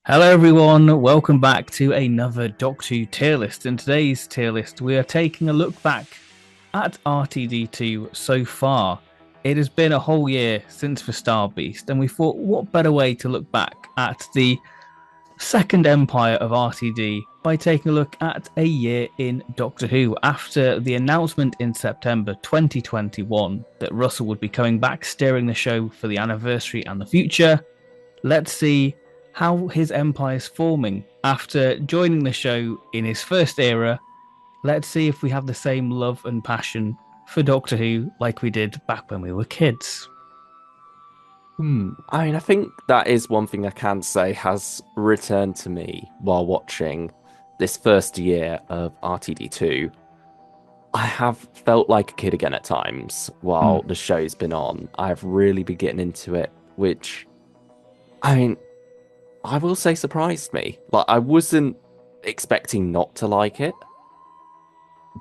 Hello, everyone. Welcome back to another Doctor Who tier list. In today's tier list, we are taking a look back at RTD2 so far. It has been a whole year since the Star Beast, and we thought, what better way to look back at the second empire of RTD by taking a look at a year in Doctor Who after the announcement in September 2021 that Russell would be coming back steering the show for the anniversary and the future. Let's see how his empire is forming after joining the show in his first era. Let's see if we have the same love and passion for Doctor Who like we did back when we were kids. I think that is one thing I can say has returned to me while watching this first year of RTD2. I have felt like a kid again at times while Mm. the show's been on. I've really been getting into it, which, I mean, I will say surprised me. Like, I wasn't expecting not to like it,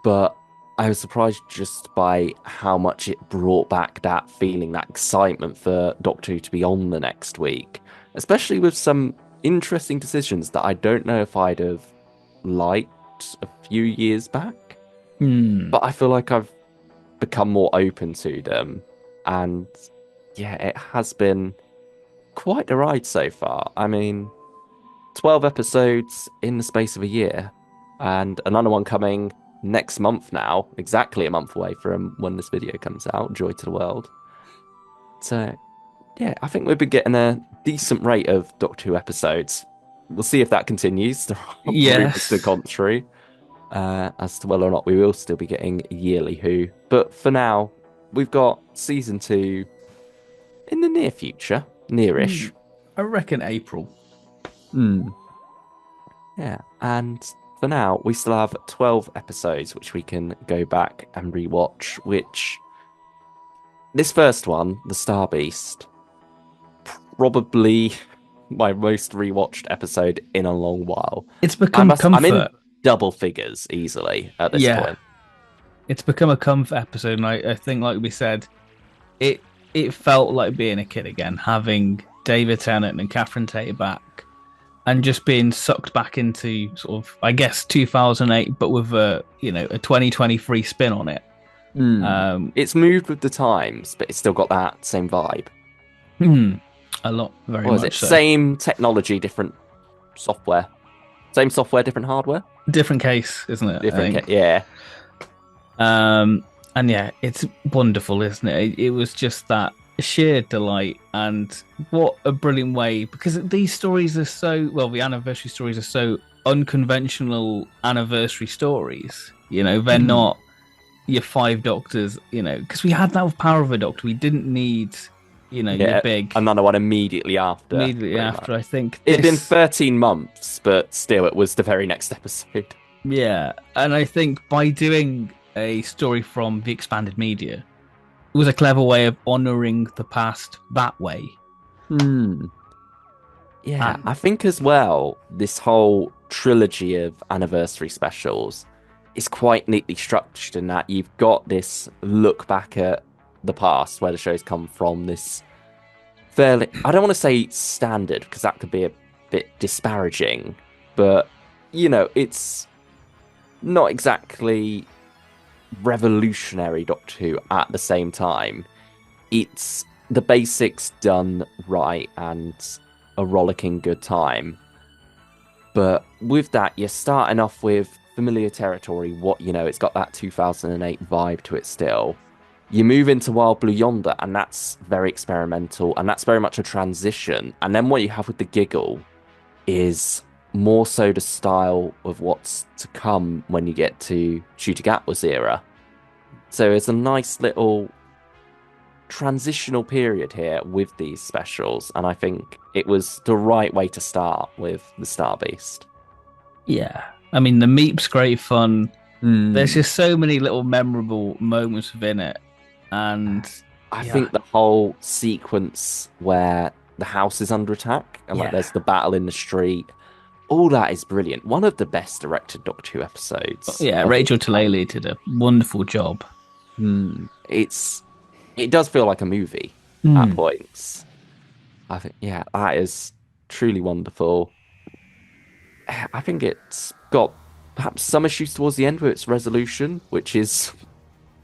but I was surprised just by how much it brought back that feeling, that excitement for Doctor Who to be on the next week, especially with some interesting decisions that I don't know if I'd have liked a few years back, Mm. but I feel like I've become more open to them. And yeah, it has been quite the ride so far. I mean, 12 episodes in the space of a year, and another one coming next month now, exactly a month away from when this video comes out, Joy to the World. So, yeah, I think we've been getting a decent rate of Doctor Who episodes. We'll see if that continues. There are rumors to the Yes. contrary as to whether or not we will still be getting yearly Who. But for now, we've got season two in the near future, nearish. I reckon April. Hmm. Yeah, and for now, we still have 12 episodes which we can go back and rewatch. Which this first one, The Star Beast, probably my most rewatched episode in a long while. It's become I'm in comfort. double figures easily at this Yeah. point. It's become a comfort episode. And I think, like we said, it it felt like being a kid again, having David Tennant and Catherine Tate back and just being sucked back into sort of, I guess, 2008, but with a 2023 spin on it. Hmm. Um, It's moved with the times, but it's still got that same vibe. hmm, a lot, very What is it? much so. Same technology, different software. Same software, different hardware. Different case, isn't it? I Different, think. yeah. And yeah, it's wonderful, isn't it? It was just that sheer delight, and what a brilliant way, because these stories are so well. The anniversary stories are so unconventional anniversary stories. They're Hmm. not your five doctors. Because we had that with Power of a Doctor. We didn't need your Yeah, big another one immediately after, immediately pretty after. much. I think It'd been this, 13 months, but still, it was the very next episode. yeah, and I think by doing a story from the expanded media, it was a clever way of honoring the past that way. Hmm. Yeah, And I think as well, this whole trilogy of anniversary specials is quite neatly structured in that you've got this look back at the past where the show's come from, this fairly, I don't want to say standard because that could be a bit disparaging, but it's not exactly revolutionary Doctor Who at the same time. It's the basics done right and a rollicking good time. But with that, you're starting off with familiar territory. It's got that 2008 vibe to it still. You move into Wild Blue Yonder, and that's very experimental, and that's very much a transition. And then what you have with the Giggle is more so the style of what's to come when you get to Shooting Atlas era. So it's a nice little transitional period here with these specials, and I think it was the right way to start with the Star Beast. yeah, I mean, the Meep's great fun. There's Hmm. just so many little memorable moments within it. And I yeah, think the whole sequence where the house is under attack and like yeah, there's the battle in the street, all that is brilliant. One of the best directed Doctor Who episodes yeah, of all Rachel time. Talalay did a wonderful job. It does feel like a movie at Hmm. points. I think, yeah, that is truly wonderful. I think it's got perhaps some issues towards the end with its resolution, which is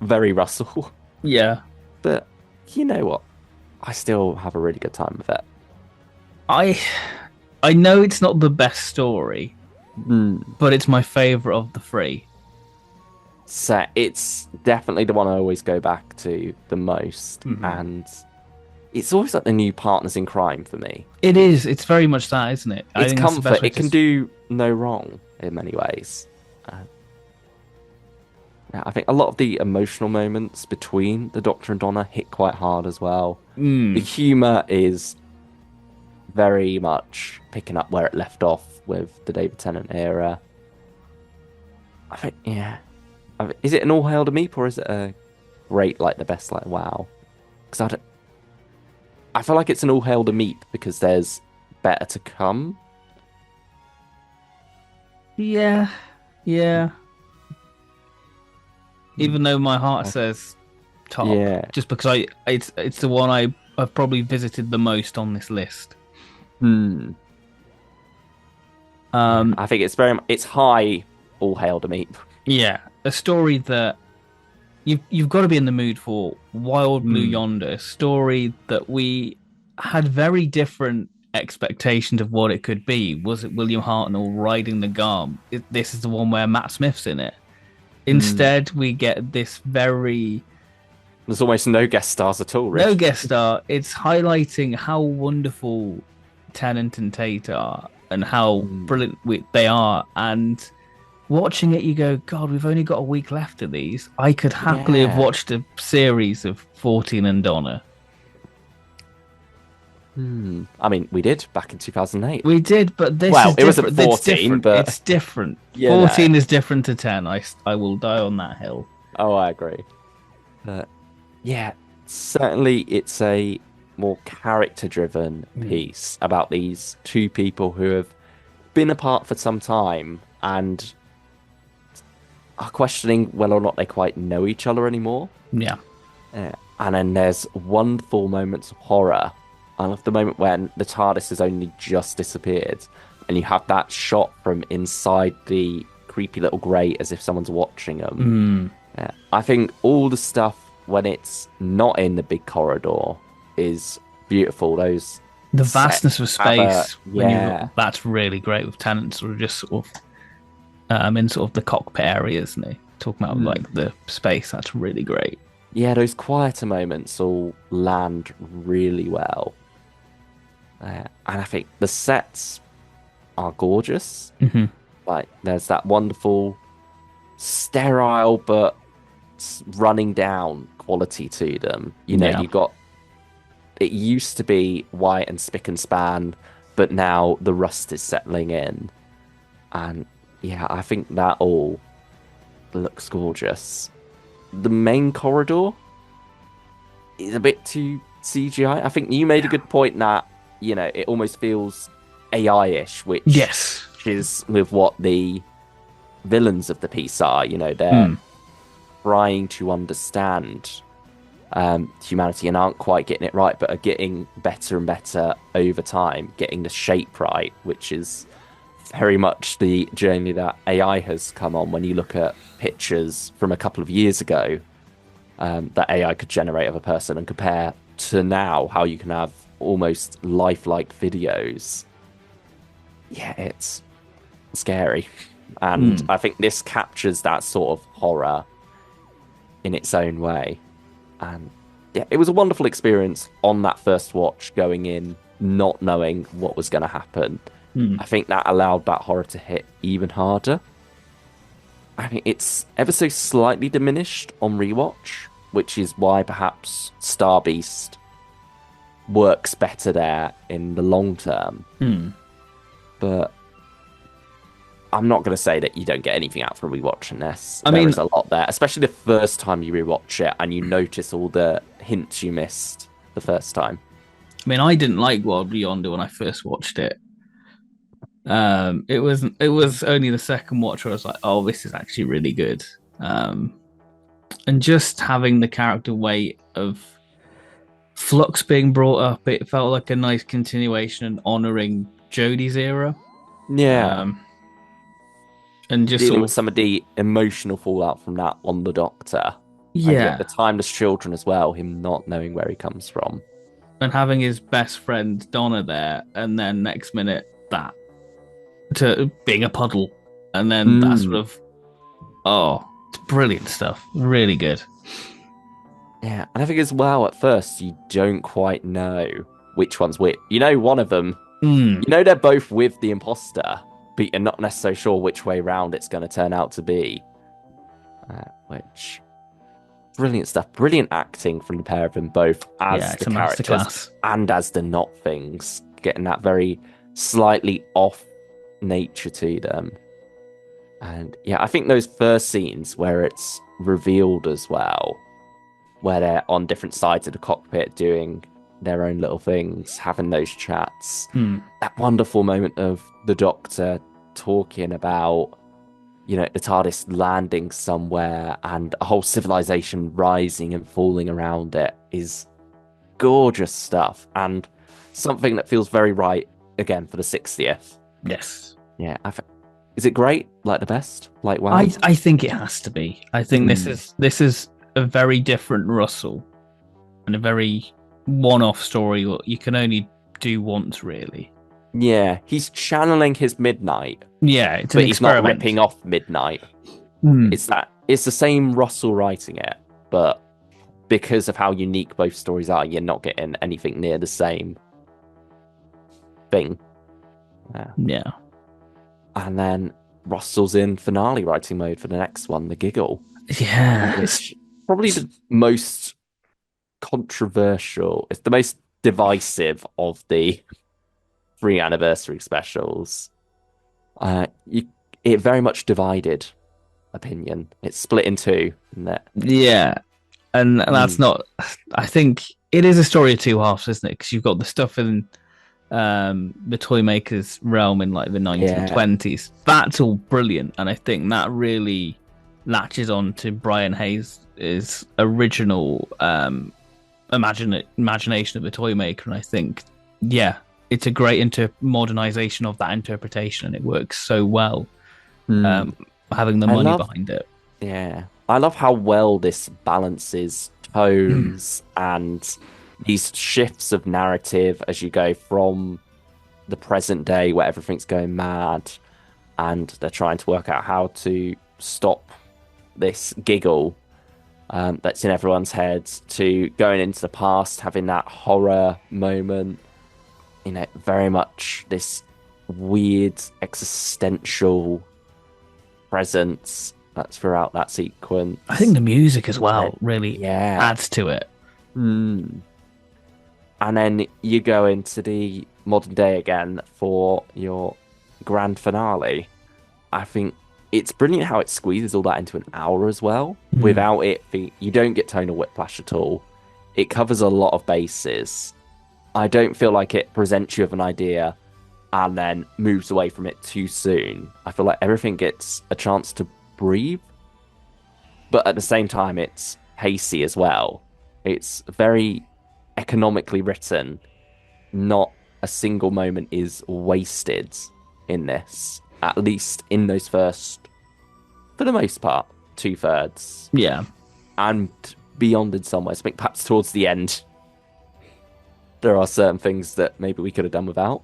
very Russell. Yeah. But you know what? I still have a really good time with it. I I know it's not the best story, Mm. but it's my favorite of the three. So it's definitely the one I always go back to the most, Mhm. and it's always like the new partners in crime for me. It is. It's very much that, isn't it? I It's think that's the best comfort. way It to. can do no wrong in many ways. Uh, yeah, I think a lot of the emotional moments between the Doctor and Donna hit quite hard as well. The Mm. humor is very much picking up where it left off with the David Tennant era. I think, yeah. Is it an all hail to Meep or is it a great, like the best, like wow? Because I feel like it's an all hail to Meep because there's better to come. Yeah. Yeah. Even though my heart Okay. says top, Yeah. just because it's the one I've probably visited the most on this list. Hmm. Yeah. Um, I think it's high all hail to Meep. yeah, a story that you've got to be in the mood for. Wild Blue Hmm. Yonder, a story that we had very different expectations of what it could be. Was it William Hartnell riding the Garm? This is the one where Matt Smith's in it. Hmm. Instead, we get this very There's almost no guest stars at all, really. no guest star. It's highlighting how wonderful Tennant and Tate are and how Hmm. brilliant they are. And watching it, you go, God, we've only got a week left of these. I could happily have Yeah. watched a series of 14 and Donna. Hmm. I mean, we did back in 2008. We did, but this Well, is it wasn't different. It's 14, different. but It's different. you know. 14 is different to 10. I will die on that hill. Oh, I agree. But yeah, certainly it's a more character-driven Mm. piece about these two people who have been apart for some time and are questioning whether or not they quite know each other anymore. Yeah. And then there's wonderful moments of horror. I love the moment when the TARDIS has only just disappeared, and you have that shot from inside the creepy little grate as if someone's watching them. Mm. Yeah. I think all the stuff when it's not in the big corridor is beautiful. Those The vastness of sets have a space when yeah, you that's really great with Tennant sort of just sort of in sort of the cockpit area, isn't he? Talking about mm, like the space, that's really great. yeah. Those quieter moments all land really well, and I think the sets are gorgeous. Hmm. Like there's that wonderful sterile but running down quality to them. You know, Yeah. you got it used to be white and spick and span, but now the rust is settling in. And yeah, I think that all looks gorgeous. The main corridor is a bit too CGI. I think you made a Yeah. good point that, you know, it almost feels AI-ish, which Yes. is with what the villains of the piece are. You know, they're Mm. trying to understand humanity and aren't quite getting it right, but are getting better and better over time, getting the shape right, which is very much the journey that AI has come on. When you look at pictures from a couple of years ago that AI could generate of a person and compare to now how you can have almost lifelike videos, yeah, it's scary. And Mm. I think this captures that sort of horror in its own way. And yeah, it was a wonderful experience on that first watch, going in not knowing what was going to happen. Mm. I think that allowed that horror to hit even harder. I mean, it's ever so slightly diminished on rewatch, which is why perhaps Star Beast works better there in the long term. Mm. But I'm not going to say that you don't get anything out from rewatching this. I There mean, is a lot there, especially the first time you rewatch it and you notice all the hints you missed the first time. I didn't like Wild Yonder when I first watched it. It was only the second watch where I was like, oh, this is actually really good. And just having the character weight of Flux being brought up, it felt like a nice continuation and honoring Jodie's era. Yeah. Um, and just dealing sort with of some of the emotional fallout from that on the Doctor. And you get yeah, the timeless children as well, him not knowing where he comes from. and having his best friend Donna there, and then next minute that to being a puddle, and then that sort Mm. of it's brilliant stuff, really good. Yeah, and I think as well, at first, you don't quite know which one's which. You know one of them, Mm, you know they're both with the imposter, but you're not necessarily sure which way round it's going to turn out to be. Which brilliant stuff, brilliant acting from the pair of them both yeah, as it's the a characters masterclass. and as the not things, getting that very slightly off nature to them. And yeah, I think those first scenes where it's revealed as well, where they're on different sides of the cockpit doing their own little things, having those chats, Mm, that wonderful moment of the Doctor talking about, the TARDIS landing somewhere and a whole civilization rising and falling around it is gorgeous stuff and something that feels very right again for the 60th. yes, Yeah, is it great? Like the best? Like wow? I think it has to be. I think Mm. this is a very different Russell and a very one-off story that you can only do once, really. Yeah, he's channeling his Midnight, Yeah, it's an but he's not experiment. ripping off Midnight. Mm, It's the same Russell writing it, but because of how unique both stories are, you're not getting anything near the same thing. Yeah. yeah, And then Russell's in finale writing mode for the next one, the Giggle. yeah. It's probably the most controversial, it's the most divisive of the three anniversary specials. It very much divided opinion. It's split in two, isn't it? Yeah, and that's Mm. not. I think it is a story of two halves, isn't it? Because you've got the stuff in the toy maker's realm in like the Yeah. 1920s. That's all brilliant, and I think that really latches on to Brian Hayes' original imagination of the toy maker, and I think yeah, it's a great modernization of that interpretation, and it works so well. Mm. Um, having the I money love, behind it. yeah. I love how well this balances tones and these shifts of narrative as you go from the present day where everything's going mad and they're trying to work out how to stop this Giggle that's in everyone's heads to going into the past, having that horror moment, very much this weird existential presence that's throughout that sequence. I think the music as well really Yeah. adds to it. Mm. And then you go into the modern day again for your grand finale. I think it's brilliant how it squeezes all that into an hour as well, without it you don't get tonal whiplash at all. It covers a lot of bases. I don't feel like it presents you with an idea and then moves away from it too soon. I feel like everything gets a chance to breathe, but at the same time, it's pacey as well. It's very economically written. Not a single moment is wasted in this, at least in those first, for the most part, 2/3. Yeah. And beyond in some ways. I think perhaps towards the end, there are certain things that maybe we could have done without.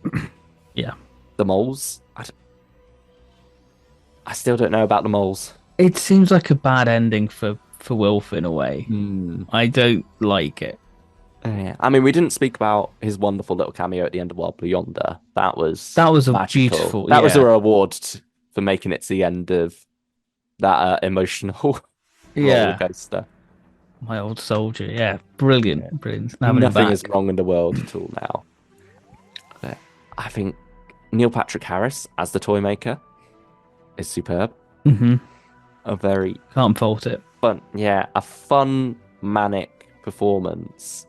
Yeah. The moles. I still don't know about the moles. It seems like a bad ending for Wilf in a way. I don't like it. Yeah. I mean, we didn't speak about his wonderful little cameo at the end of Blue Yonder. That was a magical. beautiful. That was a Yeah. reward for making it to the end of that emotional roller Yeah. coaster. My old soldier. Yeah. Brilliant. Brilliant. Having him Nothing back. is wrong in the world at all now. But I think Neil Patrick Harris as the toy maker is superb. Mm-hmm. A very Can't fault it. fun, a fun manic performance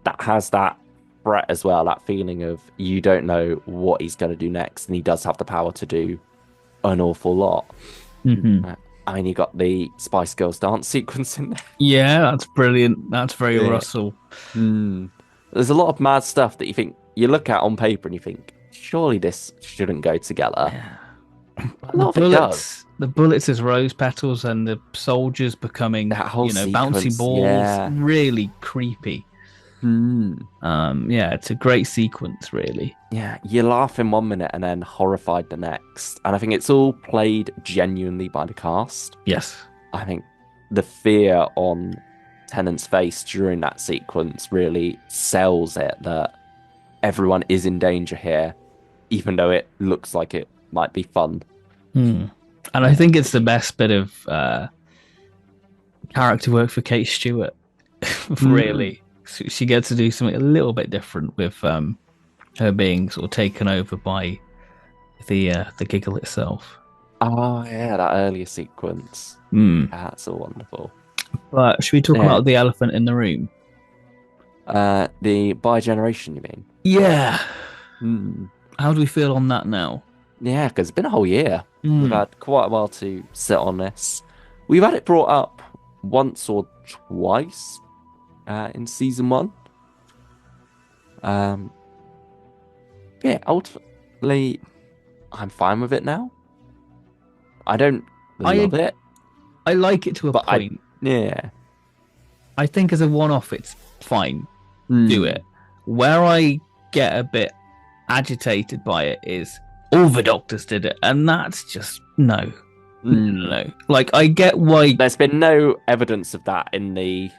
that has that threat as well, that feeling of you don't know what he's going to do next, and he does have the power to do an awful lot. Mm-hmm. I mean, you got the Spice Girls dance sequence in there. Yeah, that's brilliant. That's very Russell. There's a lot of mad stuff that you look at on paper and you think, surely this shouldn't go together. Yeah. A lot of it does. The bullets as rose petals, and the soldiers becoming, That whole bouncy sequence, balls, yeah. really creepy. Hmm. Yeah, it's a great sequence, really. Yeah, you laugh in 1 minute and then horrified the next. And I think it's all played genuinely by the cast. Yes. I think the fear on Tennant's face during that sequence really sells it that everyone is in danger here, even though it looks like it might be fun. Hmm. And I Yeah. think it's the best bit of character work for Kate Stewart, Mm. really. She gets to do something a little bit different with her being sort of taken over by the giggle itself. Oh, yeah, that earlier sequence. Hmm. That's all wonderful. But should we talk Yeah. about the elephant in the room? The bi-generation, you mean? Yeah. Hmm. How do we feel on that now? Yeah, because it's been a whole year. We've Hmm. had quite a while to sit on this. We've had it brought up once or twice in season one. Um, yeah, ultimately, I'm fine with it now. I don't I love it, I like it to a but point. yeah. I think as a one-off, it's fine. Do Hmm. it. Where I get a bit agitated by it is all the doctors did it, and that's just no, Hmm. no. Like I get why. There's been no evidence of that in the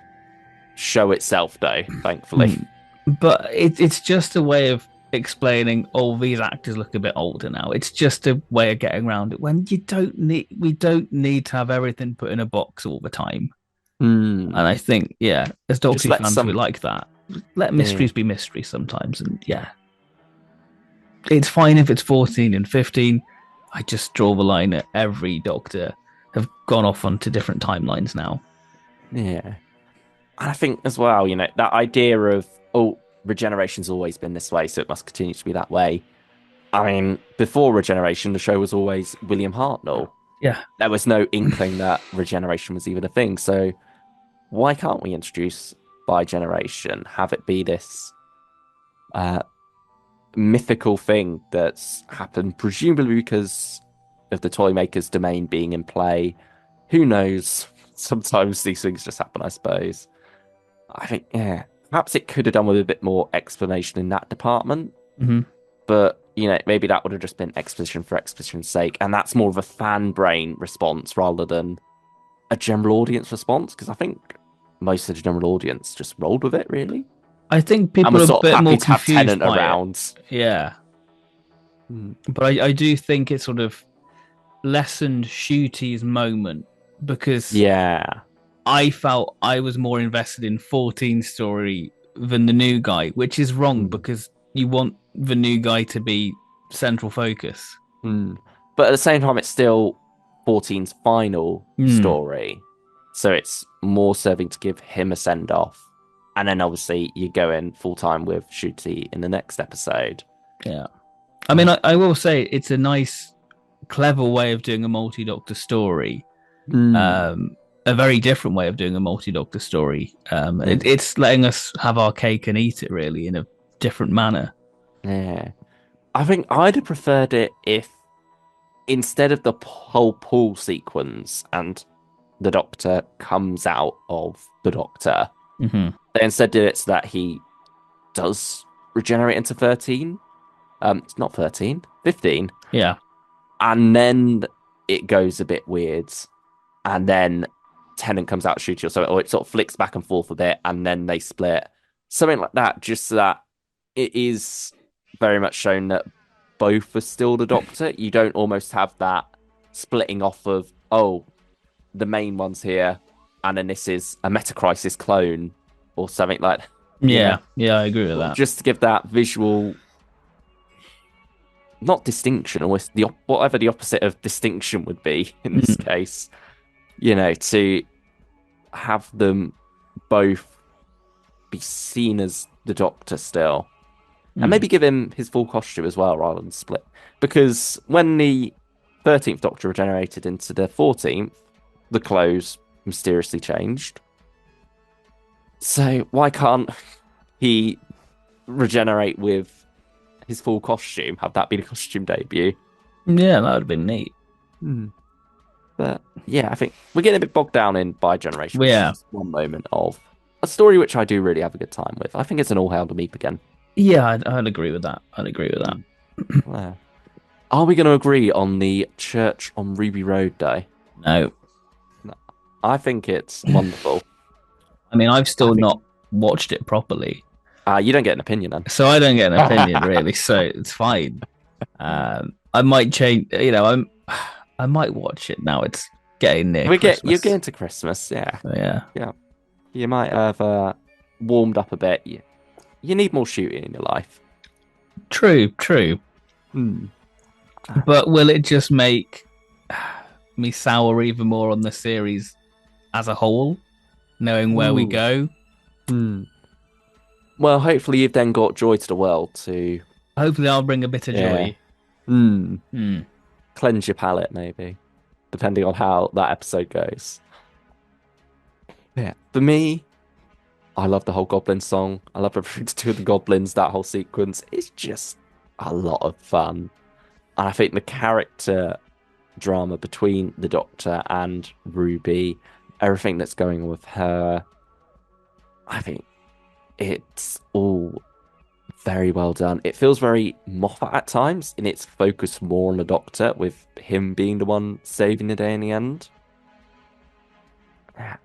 show itself, though, thankfully. Hmm. But it's just a way of explaining. Oh, these actors look a bit older now. It's just a way of getting around it. When we don't need to have everything put in a box all the time. Hmm. And I think, yeah, as Doctor Just Who let fans, we some. like that. Let Yeah. mysteries be mysteries sometimes, and yeah, it's fine if it's 14 and 15. I just draw the line at every Doctor have gone off onto different timelines now. Yeah. And I think as well, that idea of, oh, regeneration's always been this way, so it must continue to be that way. I mean, before regeneration, the show was always William Hartnell. Yeah, There was no inkling that regeneration was even a thing. So why can't we introduce bi-generation, have it be this uh, mythical thing that's happened, presumably because of the toy maker's domain being in play? Who knows? Sometimes these things just happen, I suppose. I think, yeah, perhaps it could have done with a bit more explanation in that department, hmm but maybe that would have just been exposition for exposition's sake, and that's more of a fan brain response rather than a general audience response, because I think most of the general audience just rolled with it, really, I think and people was are a sort of bit happy more to have confused Tennant by it. around. Yeah, Hmm. but I do think it sort of lessened Shooty's moment because Yeah. I felt I was more invested in 14's story than the new guy, which is wrong Hmm. because you want the new guy to be central focus. Hmm. But at the same time, it's still 14's final Hmm. story. So it's more serving to give him a send off. And then obviously you go in full time with Shooty in the next episode. Yeah. I mean, Uh, I will say it's a nice, clever way of doing a multi Doctor story. hmm. Um, a very different way of doing a multi Doctor story. Yeah. It's letting us have our cake and eat it really in a different manner. Yeah. I think I'd have preferred it if instead of the whole pool sequence and the Doctor comes out of the Doctor, hmm they instead did it so that he does regenerate into 13. It's not 13, 15. Yeah. And then it goes a bit weird. And then Tennant comes out shooting or something, or it sort of flicks back and forth a bit, and then they split. Something like that, just so that it is very much shown that both are still the Doctor. You don't almost have that splitting off of, oh, the main one's here, and then this is a Meta Crisis clone, or something like that, Yeah. Yeah. I agree with that. just to give that visual, not distinction, almost whatever the opposite of distinction would be in this Mm. case, to have them both be seen as the Doctor still. And Mm. maybe give him his full costume as well rather than split. Because when the 13th Doctor regenerated into the 14th, the clothes mysteriously changed. So why can't he regenerate with his full costume? Have that be the costume debut? Yeah, that would have been neat. But yeah, I think we're getting a bit bogged down in Bi-Generation, which is Yeah, just one moment of a story which I do really have a good time with. I think it's an all hail to Meep again. yeah, I'd agree with that. I'd agree with that. Yeah. Are we going to agree on the Church on Ruby Road Day? No, No. I think it's wonderful. I mean I've I still think not watched it properly, you don't get an opinion then. so I don't get an opinion really. So it's fine. I might change. I might watch it now. It's getting near You're Christmas. getting to Christmas, yeah. So, yeah, Yeah. You might have warmed up a bit. You need more shooting in your life. true, true. Hmm. But will it just make me sour even more on the series as a whole, knowing where we Ooh. go? Hmm. Well, hopefully you've then got Joy to the World to Hopefully, I'll bring a bit of joy. Hmm. Hmm. Cleanse your palate, maybe, depending on how that episode goes. Yeah. For me, I love the whole Goblin song. I love everything to do with the Goblins. That whole sequence is just a lot of fun. And I think the character drama between the Doctor and Ruby, everything that's going on with her, I think it's all very well done. It feels very Moffat at times, and it's focused more on the Doctor, with him being the one saving the day in the end.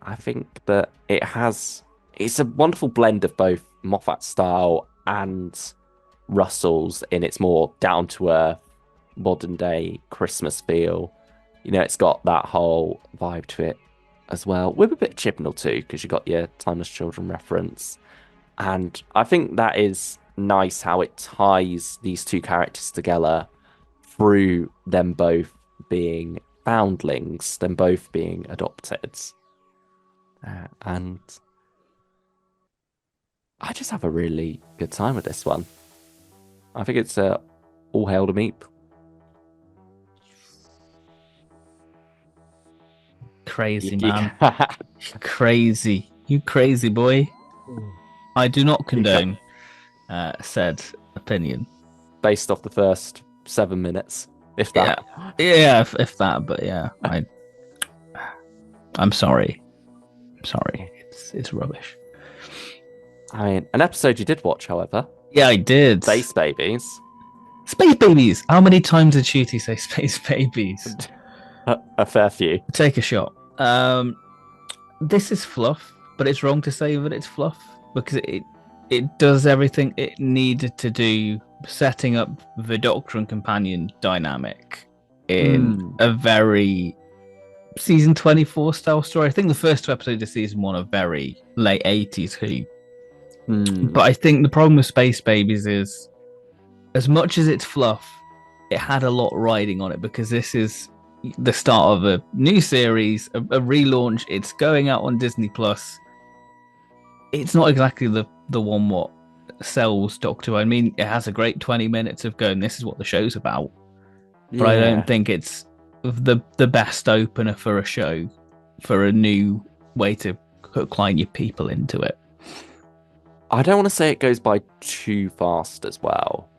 I think that it's a wonderful blend of both Moffat style and Russell's in its more down to earth, modern day Christmas feel. It's got that whole vibe to it as well, with a bit of Chibnall too, because you got your Timeless Children reference. And I think that is nice how it ties these two characters together through them both being foundlings, them both being adopted. And I just have a really good time with this one. I think it's all hail to Meep. Crazy man, crazy. You crazy boy. I do not condone said opinion. Based off the first 7 minutes, if that. Yeah, if that. But yeah, I'm sorry. I'm sorry. It's rubbish. I mean, an episode you did watch, however. Yeah, I did. Space Babies. Space babies. How many times did Shooty say space babies? A fair few. Take a shot. This is fluff, but it's wrong to say that it's fluff because it does everything it needed to do, setting up the Doctor and companion dynamic in a very season 24 style story. I think the first two episodes of season 1 are very late 80s Who. But I think the problem with Space Babies is, as much as it's fluff, it had a lot riding on it because this is the start of a new series, a relaunch. It's going out on Disney Plus. It's not exactly the one what sells Doctor Who. I mean, it has a great 20 minutes of going, this is what the show's about. But I don't think it's the best opener for a show, for a new way to hook line your people into it. I don't want to say it goes by too fast as well,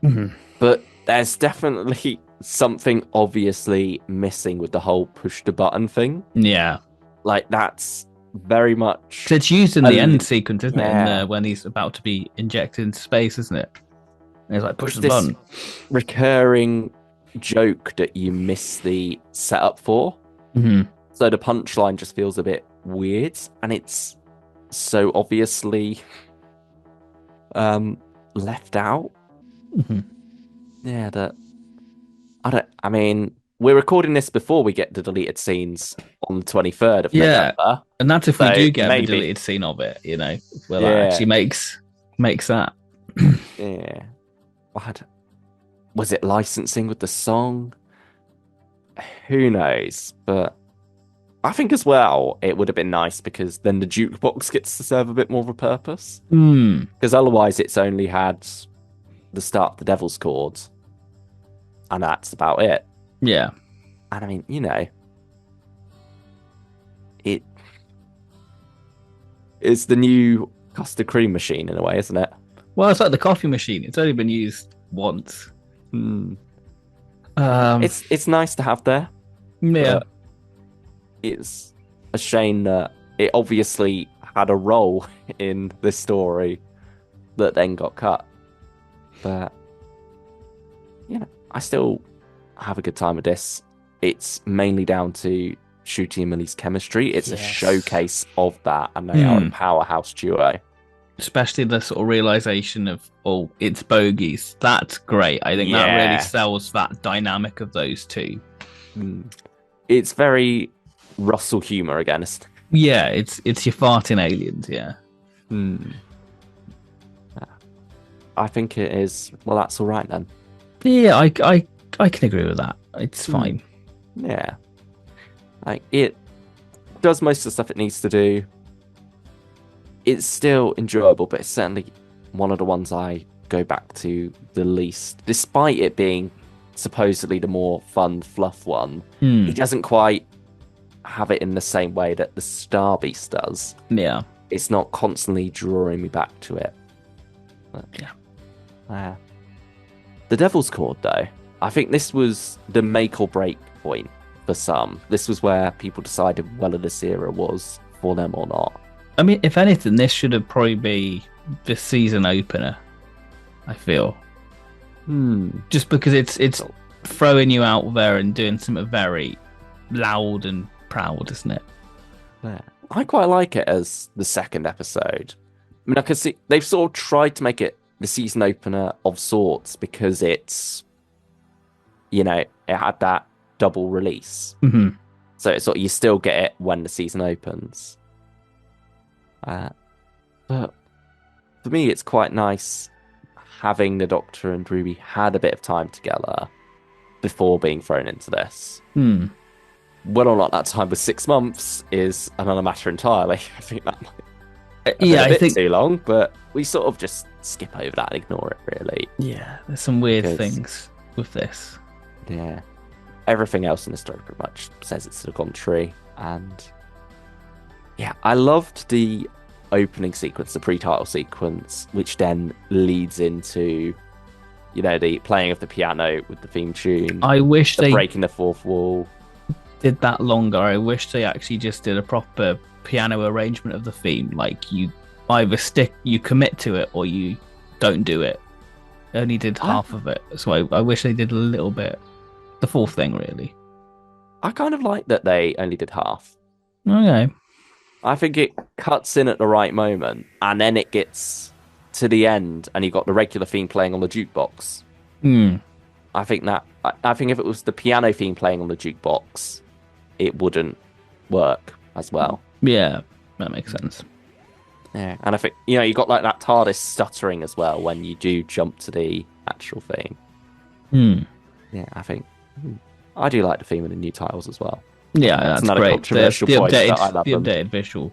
but there's definitely something obviously missing with the whole push the button thing. Yeah. Like, that's very much... So it's used in the end sequence, isn't Yeah. it? When he's about to be injected into space, isn't it? And he's like, push the this button. recurring joke that you miss the setup for. So the punchline just feels a bit weird, and it's so obviously left out. Yeah, that I mean, we're recording this before we get the deleted scenes on the 23rd of November. And that's if we do get maybe a deleted scene of it, where Yeah. that actually makes that. Yeah. Was it licensing with the song? Who knows? But I think as well, it would have been nice because then the jukebox gets to serve a bit more of a purpose. Because otherwise it's only had the start of the Devil's Chord. And that's about it. Yeah. And I mean, it's the new custard cream machine in a way, isn't it? Well, it's like the coffee machine. It's only been used once. It's nice to have there. Yeah. But it's a shame that it obviously had a role in this story that then got cut. But I still have a good time with this. It's mainly down to Shruti and Millie's chemistry. It's a showcase of that, and they are a powerhouse duo. Especially the sort of realization of, oh, it's bogeys. That's great. I think that really sells that dynamic of those two. It's very Russell humor again. Yeah, it's your farting aliens. Yeah. I think it is. Well, that's all right then. Yeah, I can agree with that. It's fine. Yeah, like it does most of the stuff it needs to do. It's still enjoyable, but it's certainly one of the ones I go back to the least, despite it being supposedly the more fun fluff one. It doesn't quite have it in the same way that the Star Beast does. Yeah, it's not constantly drawing me back to it. But, the Devil's Chord, though, I think this was the make or break point for some. This was where people decided whether this era was for them or not. I mean, if anything, this should have probably be the season opener, I feel. Just because it's throwing you out there and doing something very loud and proud, isn't it? Yeah. I quite like it as the second episode. I mean, I can see they've sort of tried to make it the season opener of sorts because it's, it had that double release. So it's sort of, you still get it when the season opens. But for me, it's quite nice having the Doctor and Ruby had a bit of time together before being thrown into this. Whether or not that time was 6 months is another matter entirely. I think that might be a bit too long, but we sort of just skip over that and ignore it, really. Yeah, there's some weird things with this. Yeah. Everything else in the story pretty much says it's to the contrary. And yeah, I loved the opening sequence, the pre-title sequence, which then leads into, the playing of the piano with the theme tune. I wish they breaking the fourth wall. Did that longer. I wish they actually just did a proper piano arrangement of the theme. Like, you either you commit to it or you don't do it. They only did half of it, so I wish they did a little bit. The full thing, really. I kind of like that they only did half. Okay. I think it cuts in at the right moment, and then it gets to the end, and you got the regular theme playing on the jukebox. I think if it was the piano theme playing on the jukebox, it wouldn't work as well. Yeah, that makes sense. Yeah, and I think, you got like that TARDIS stuttering as well when you do jump to the actual theme. Yeah, I think I do like the theme of the new titles as well. Yeah, that's another great. Controversial the point, updated, I love the them. updated visual,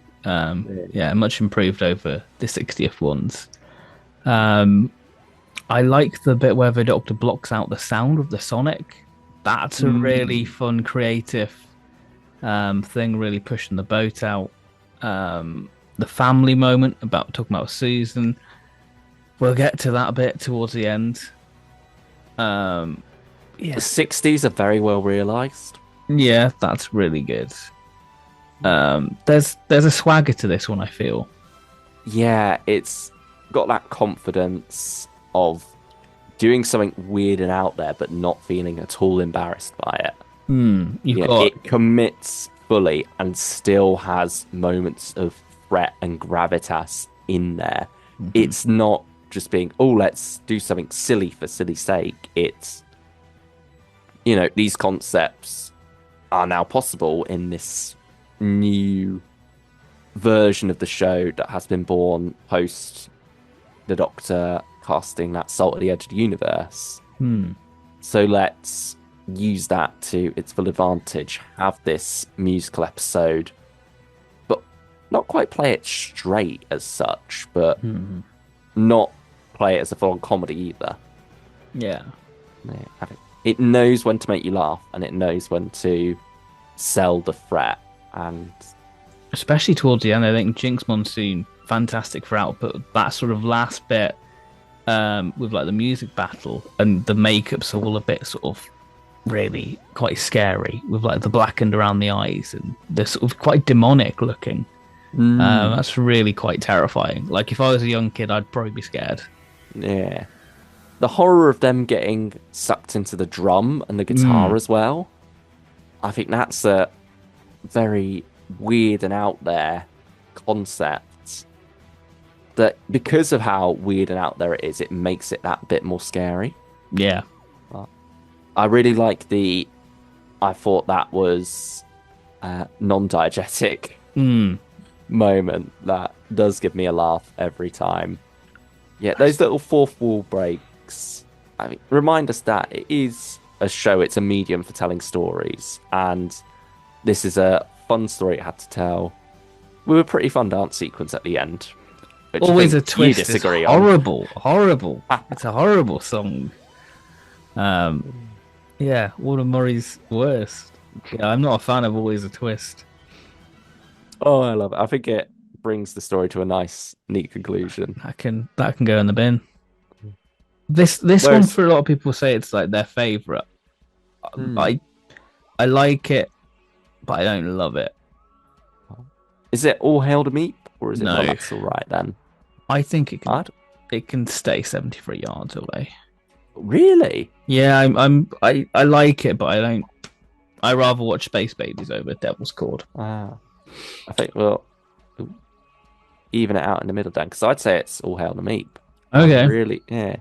much improved over the 60th ones. I like the bit where the Doctor blocks out the sound of the Sonic. That's a really fun, creative thing, really pushing the boat out. The family moment about talking about Susan. We'll get to that bit towards the end. The 60s are very well realised. Yeah, that's really good. There's a swagger to this one, I feel. Yeah, it's got that confidence of doing something weird and out there, but not feeling at all embarrassed by it. It commits fully and still has moments of threat and gravitas in there. It's not just being, let's do something silly for silly sake. It's, these concepts are now possible in this new version of the show that has been born post the Doctor casting that Salt at the Edge of the Universe. So let's use that to its full advantage. Have this musical episode, but not quite play it straight as such, but not play it as a full-on comedy either. Yeah. It knows when to make you laugh, and it knows when to sell the threat. And especially towards the end, I think Jinx Monsoon, fantastic for output. That sort of last bit with like the music battle and the makeup's all a bit sort of really quite scary with like the blackened around the eyes and they're sort of quite demonic looking. Mm, That's really quite terrifying. Like if I was a young kid, I'd probably be scared. yeah. The horror of them getting sucked into the drum and the Mm, guitar as well. I think that's a very weird and out there concept that because of how weird and out there it is, it makes it that bit more scary. yeah. But I really like I thought that was non-diegetic Mm. moment that does give me a laugh every time. Yeah, those little fourth wall breaks, I mean, remind us that it is a show, it's a medium for telling stories, and this is a fun story it had to tell with a pretty fun dance sequence at the end, which I Always think a you twist is disagree on. horrible, horrible. It's a horrible song. Um, yeah, one of Murray's worst. Yeah, I'm not a fan of Always a Twist. Oh, I love it. I think it brings the story to a nice, neat conclusion. That can go in the bin. This one Whereas, for a lot of people say it's like their favorite. hmm, I I like it, but I don't love it. is it All Hail to Meep, or is it Well No, That's All Right then? I think it can I'd, it can stay 73 yards away. really? Yeah, I like it, but I don't. I rather watch Space Babies over Devil's Chord. Ah, I think we'll even it out in the middle then, because I'd say it's All Hail to Meep. I Okay. really, yeah.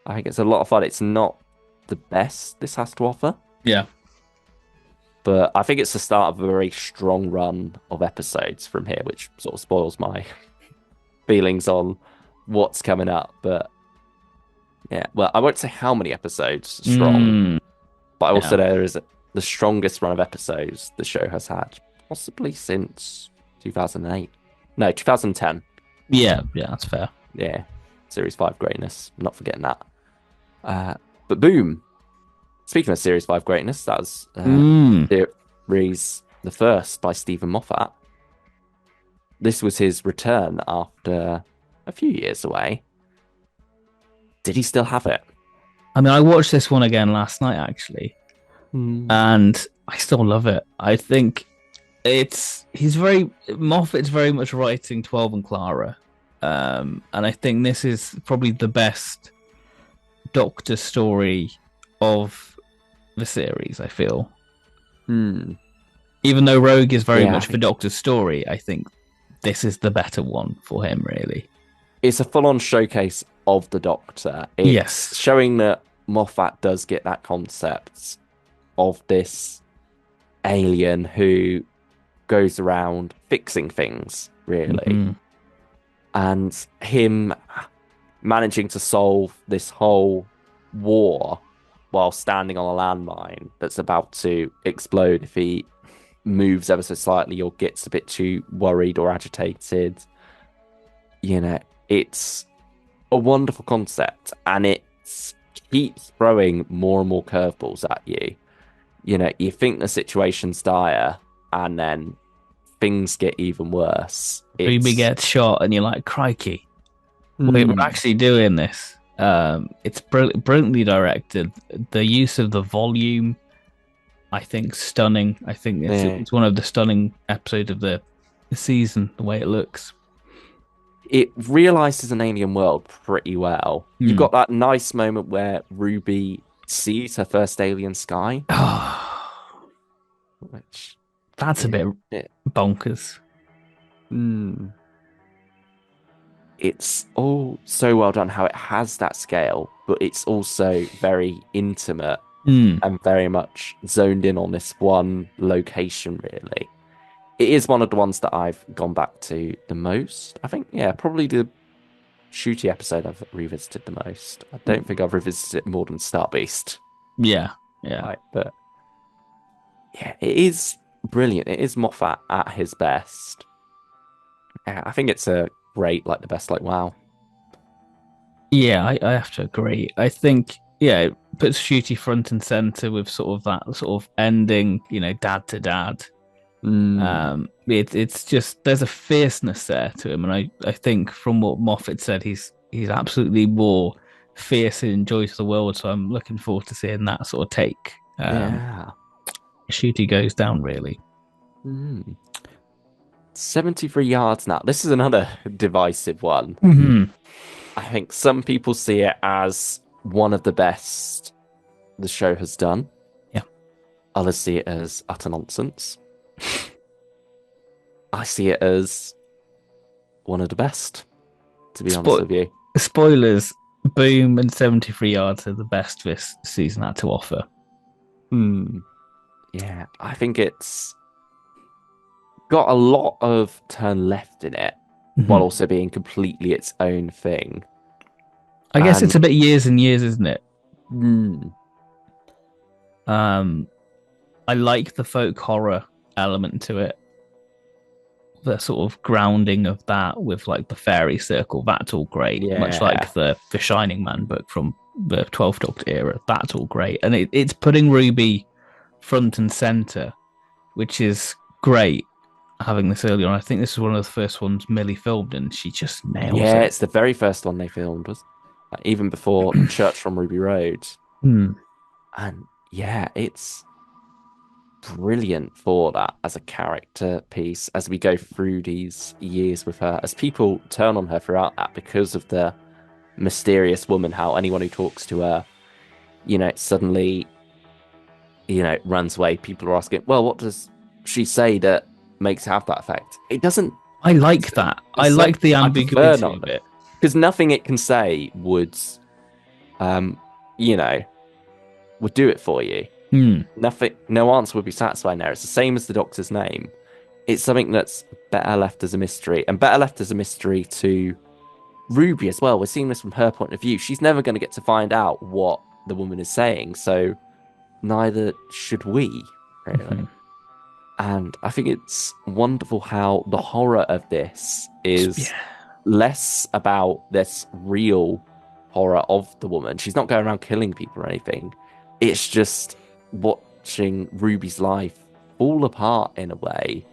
I think it's a lot of fun. It's not the best this has to offer, Yeah. but I think it's the start of a very strong run of episodes from here, which sort of spoils my feelings on what's coming up. But yeah, well, I won't say how many episodes strong, Mm, but I will say yeah. there is the strongest run of episodes the show has had, possibly since 2008. No, 2010. Yeah. Yeah. That's fair. Yeah, Series 5 greatness. I'm not forgetting that. Uh, but boom. Speaking of Series 5 greatness, that was Mm. series the first by Stephen Moffat. This was his return after a few years away. Did he still have it? I mean, I watched this one again last night actually, Hmm. and I still love it. I think he's very Moffat's very much writing 12 and Clara, and I think this is probably the best Doctor story of the series. I feel, Hmm. even though Rogue is very Yeah, I much the think Doctor's story, I think this is the better one for him. Really, it's a full-on showcase of the Doctor. It's yes. showing that Moffat does get that concept of this alien who goes around fixing things, really. Mm-hmm. And him managing to solve this whole war while standing on a landmine that's about to explode if he moves ever so slightly or gets a bit too worried or agitated. You know, it's a wonderful concept and it keeps throwing more and more curveballs at you. You know, you think the situation's dire and then things get even worse. Phoebe It's gets shot, and you're like, crikey. We're hmm, actually doing this. It's brilliantly directed. The use of the volume, I think, stunning. I think yeah. it's one of the stunning episodes of the season. The way it looks. It realizes an alien world pretty well. You've Hmm. got that nice moment where Ruby sees her first alien sky, Oh, which that's a yeah, bit bonkers. hmm, it's all so well done how it has that scale, but it's also very intimate Hmm. and very much zoned in on this one location, really. It is one of the ones that I've gone back to the most. I think, yeah, probably the Shooty episode I've revisited the most. I don't think I've revisited it more than Star Beast. Yeah. Yeah. Right, but yeah, it is brilliant. It is Moffat at his best. Yeah, I think it's a great, like the best, like wow. Yeah. I have to agree. I think yeah, it puts Shooty front and center with sort of that sort of ending. Dad to dad. Mm, It's just there's a fierceness there to him, and I think from what Moffat said, he's absolutely more fierce and joy to the world. So I'm looking forward to seeing that sort of take. Yeah. Shooty goes down really. Mm. 73 yards now. This is another divisive one. Mm-hmm. I think some people see it as one of the best the show has done. Yeah. Others see it as utter nonsense. I see it as one of the best, to be honest with you. Spoilers: Boom and 73 yards are the best this season had to offer. Yeah, I think it's got a lot of turn left in it, while also being completely its own thing. I guess it's a bit years and years, isn't it? I like the folk horror element to it. The sort of grounding of that with like the fairy circle, that's all great. Yeah. Much like the Shining Man book from the 12th Doctor era, that's all great. And it's putting Ruby front and center, which is great. Having this early on, I think this is one of the first ones Millie filmed, and she just nails it. Yeah, it's the very first one they filmed, was even before Church from Ruby Road. And yeah, it's brilliant for that as a character piece as we go through these years with her, as people turn on her throughout that because of the mysterious woman, how anyone who talks to her, suddenly, runs away. People are asking, well, what does she say that makes her have that effect? It doesn't. I like that. I like the ambiguity of it. Because nothing it can say would do it for you. Nothing, no answer would be satisfying there. It's the same as the Doctor's name. It's something that's better left as a mystery, and better left as a mystery to Ruby as well. We're seeing this from her point of view. She's never going to get to find out what the woman is saying, so neither should we, really. And I think it's wonderful how the horror of this is less about this real horror of the woman. She's not going around killing people or anything. It's just watching Ruby's life fall apart in a way,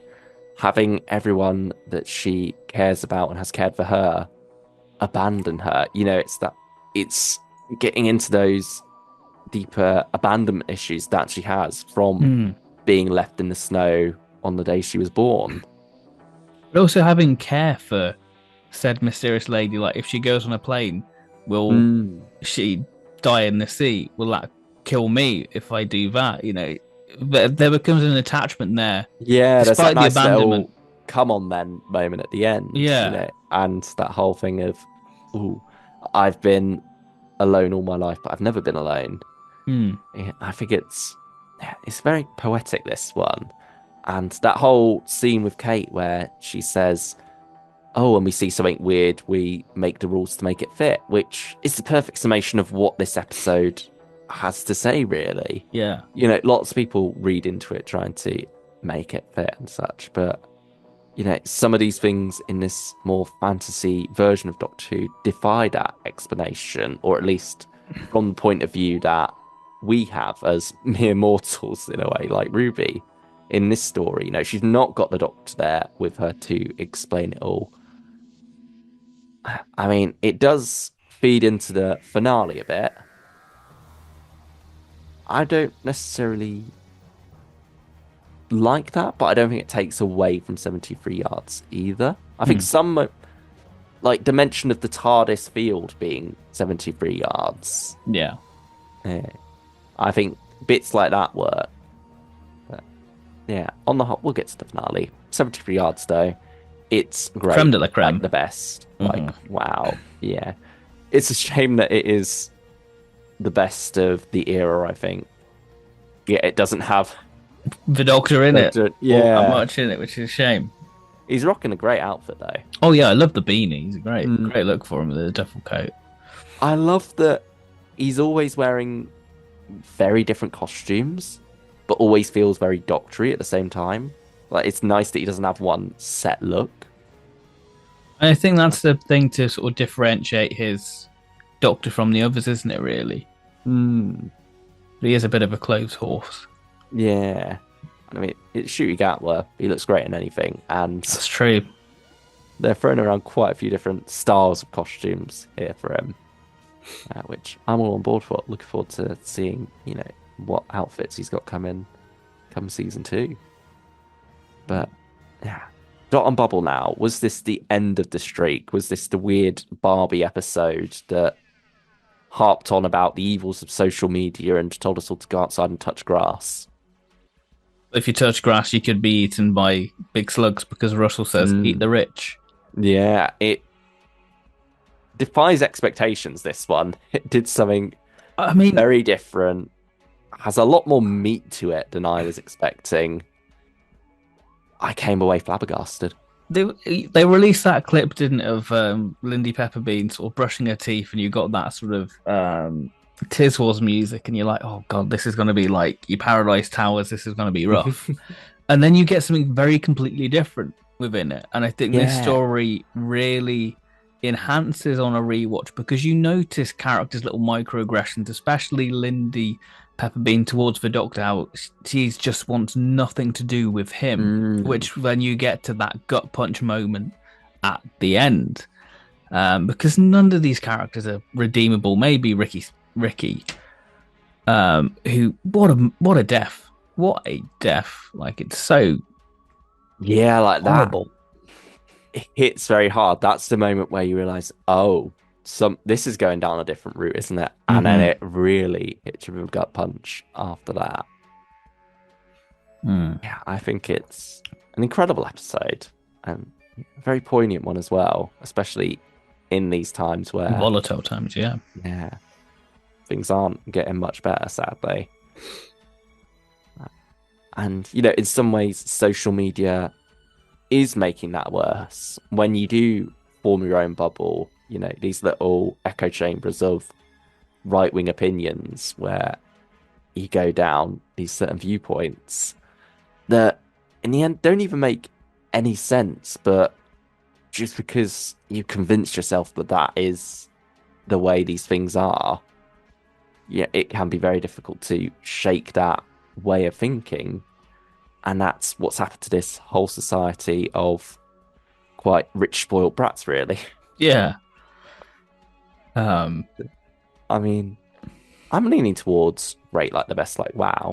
having everyone that she cares about and has cared for her abandon her. It's getting into those deeper abandonment issues that she has from being left in the snow on the day she was born. But also having care for said mysterious lady. Like, if she goes on a plane, will she die in the sea? Will that kill me if I do that? There becomes an attachment there. Yeah, there's that nice little come on then moment at the end. Yeah. And that whole thing of, I've been alone all my life, but I've never been alone. Yeah, I think it's very poetic, this one. And that whole scene with Kate where she says, when we see something weird, we make the rules to make it fit, which is the perfect summation of what this episode has to say, really. Yeah. Lots of people read into it trying to make it fit and such, but some of these things in this more fantasy version of Doctor Who defy that explanation, or at least from the point of view that we have as mere mortals, in a way, like Ruby in this story. She's not got the Doctor there with her to explain it all. I mean, it does feed into the finale a bit. I don't necessarily like that, but I don't think it takes away from 73 yards either. I think some, like, dimension of the TARDIS field being 73 yards. Yeah. I think bits like that work. But yeah, on the whole, we'll get to the finale. 73 yards, though. It's great. Creme de la creme. Like the best. Like, wow. Yeah. It's a shame that it is the best of the era, I think. Yeah, it doesn't have the Doctor in it. Yeah. Not much in it, which is a shame. He's rocking a great outfit, though. Oh, yeah, I love the beanie. He's a great look for him with the duffel coat. I love that he's always wearing very different costumes, but always feels very doctory at the same time. Like, it's nice that he doesn't have one set look. And I think that's the thing to sort of differentiate his Doctor from the others, isn't it, really? He is a bit of a clothes horse. Yeah. I mean, it's Shooty Gatwa. He looks great in anything. And that's true. They're throwing around quite a few different styles of costumes here for him. which I'm all on board for. Looking forward to seeing, what outfits he's got coming come season 2. But yeah, Dot on Bubble now. Was this the end of the streak? Was this the weird Barbie episode that harped on about the evils of social media and told us all to go outside and touch grass? If you touch grass, you could be eaten by big slugs because Russell says, eat the rich. Yeah, it defies expectations, this one. It did something I mean, very different, has a lot more meat to it than I was expecting. I came away flabbergasted. they released that clip, didn't it, of Lindy Pepperbean sort of brushing her teeth, and you got that sort of Tiswas music, and you're like, oh god, this is going to be like your Paradise Towers. This is going to be rough. And then you get something very completely different within it, and I think this story really enhances on a rewatch because you notice characters' little microaggressions, especially Lindy Pepperbean towards the Doctor, how she just wants nothing to do with him, which then you get to that gut punch moment at the end. Because none of these characters are redeemable. Maybe Ricky, who what a death. What a death. Like, it's so like horrible. It hits very hard. That's the moment where you realize, this is going down a different route, isn't it? And then it really hits you with a gut punch after that. Yeah, I think it's an incredible episode and a very poignant one as well, especially in these times where volatile times, yeah, things aren't getting much better, sadly. And in some ways, social media is making that worse. When you do form your own bubble, these little echo chambers of right-wing opinions where you go down these certain viewpoints that in the end don't even make any sense, but just because you convinced yourself that is the way these things are, it can be very difficult to shake that way of thinking. And that's what's happened to this whole society of quite rich, spoiled brats, really. Yeah. I mean, I'm leaning towards rate like the best, like wow.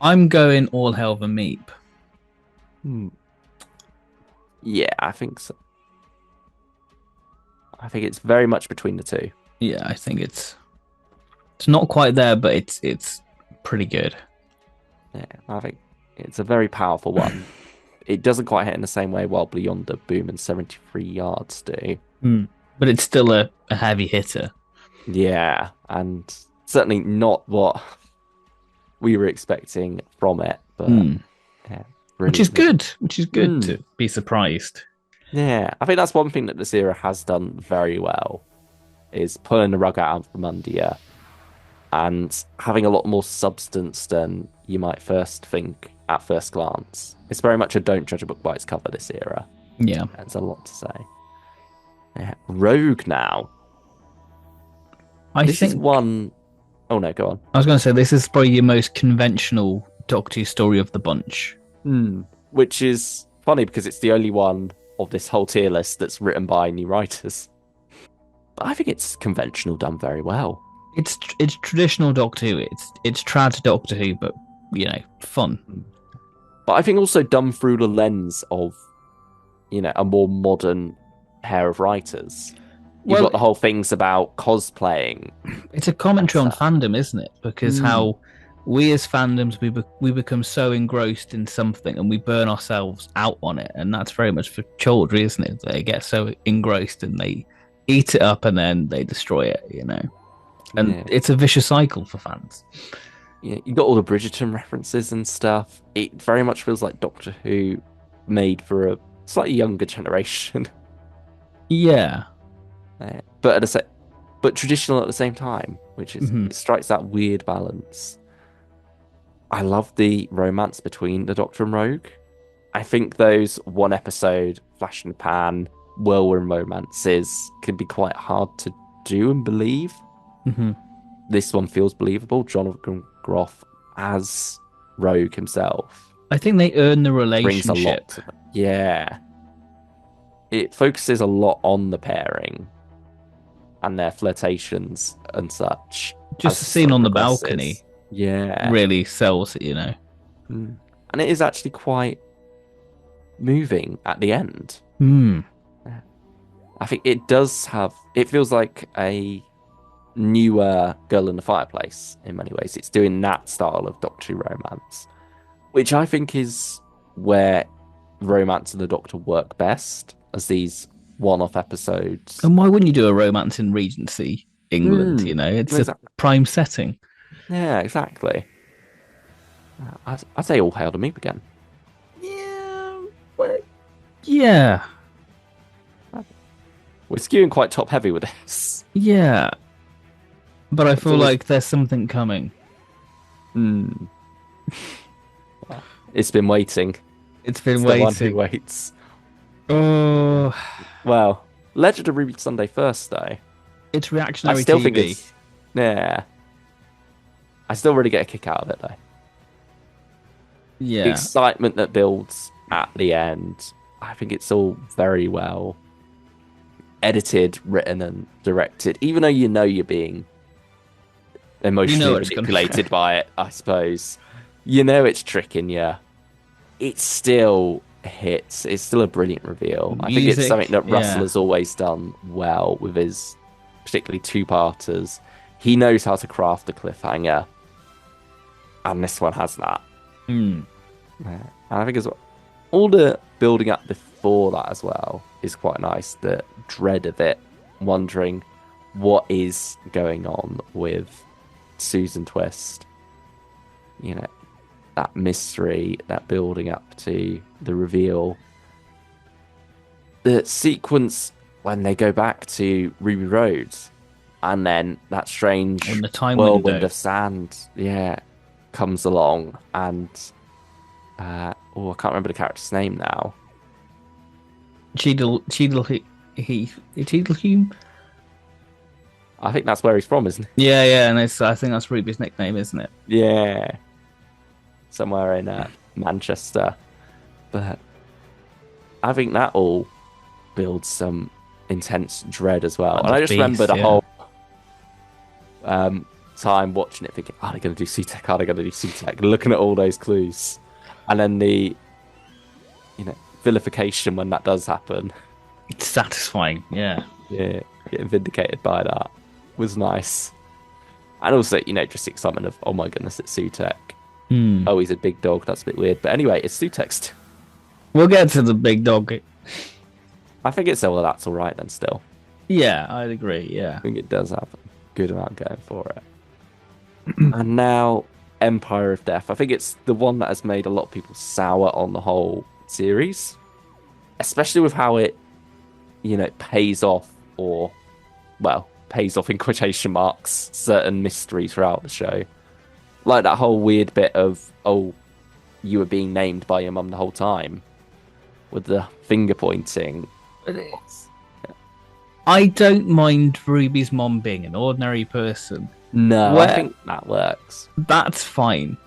I'm going all hell the meep. Yeah, I think so. I think it's very much between the two. Yeah, I think it's not quite there, but it's pretty good. Yeah, I think it's a very powerful one. It doesn't quite hit in the same way while Blue Yonder, Boom, and 73 Yards do. But it's still a heavy hitter. Yeah, and certainly not what we were expecting from it. But yeah, which is good to be surprised. Yeah, I think that's one thing that this era has done very well, is pulling the rug out from under you and having a lot more substance than you might first think at first glance. It's very much a don't judge a book by its cover, this era. Yeah. There's a lot to say. Yeah. Rogue now. This is one... Oh no, go on. I was going to say, this is probably your most conventional Doctor Who story of the bunch. Which is funny because it's the only one of this whole tier list that's written by new writers. But I think it's conventional done very well. It's traditional Doctor Who. It's trad Doctor Who, but fun. But I think also done through the lens of a more modern pair of writers. You've got the whole things about cosplaying. It's a commentary on fandom, isn't it? Because how we as fandoms we become so engrossed in something and we burn ourselves out on it, and that's very much for children, isn't it? They get so engrossed and they eat it up and then they destroy it, And it's a vicious cycle for fans. Yeah, you got all the Bridgerton references and stuff. It very much feels like Doctor Who made for a slightly younger generation. Yeah, but traditional at the same time, which is it strikes that weird balance. I love the romance between the Doctor and Rogue. I think those one episode flash in the pan whirlwind romances can be quite hard to do and believe. This one feels believable. Jonathan Groff as Rogue himself. I think they earn the relationship. Brings a lot to them. Yeah. It focuses a lot on the pairing. and their flirtations and such Just as the the scene story on the progresses. balcony Yeah. really sells it. Mm. And it is actually quite moving at the end. Hmm. I think it feels like a newer Girl in the Fireplace in many ways. It's doing that style of Doctor Who romance, which I think is where romance and the Doctor work best as these one-off episodes. And why wouldn't you do a romance in Regency, England? Mm, It's a exactly. prime setting. Yeah, exactly. I'd say all hail to me again. Yeah, but yeah, We're skewing quite top heavy with this. yeah. But I It's feel always like there's something coming. mm, it's been waiting. It's been It's the one who waiting. waits. Oh, Well, Legend of Ruby Sunday first though. it's I reactionary still think TV. it's yeah. I still really get a kick out of it though. The Yeah. excitement that builds at the end. I think it's all very well edited, written, and directed. Even though you're being emotionally It's gonna manipulated by it, I suppose. You know it's tricking you. It still hits. It's still a brilliant reveal. I think it's something music. that Russell Yeah. has always done well with his particularly two-parters. He knows how to craft a cliffhanger, and this one has that. Hmm. Yeah. And I think as well, all the building up before that as well is quite nice. The dread of it, wondering what is going on with Susan Twist. You know, that mystery, that building up to the reveal. The sequence when they go back to Ruby Road, and then that strange On the time whirlwind window. of sand, comes along, and I can't remember the character's name now. Cheadle I think that's where he's from, isn't it? Yeah, and I think that's Ruby's nickname, isn't it? Yeah, somewhere in Manchester. But I think that all builds some intense dread as well. Land And I of just remember Beasts, the yeah. whole time watching it, thinking, "Are they going to do CTEC? Are they going to do CTEC?" Looking at all those clues, and then the vilification when that does happen. It's satisfying, yeah. Yeah, getting vindicated by that was nice. And also, just the excitement of, oh my goodness, it's Sutek. Hmm. Oh, he's a big dog. That's a bit weird. But anyway, it's Sutek's. We'll get to the big dog. I think it's all that's all right then still. Yeah, I'd agree, yeah. I think it does have a good amount going for it. And now, Empire of Death. I think it's the one that has made a lot of people sour on the whole series. Especially with how it, pays off pays off in quotation marks, certain mysteries throughout the show. Like that whole weird bit of, oh, you were being named by your mum the whole time. With the finger pointing. I don't mind Ruby's mom being an ordinary person. No, I think that works. That's fine.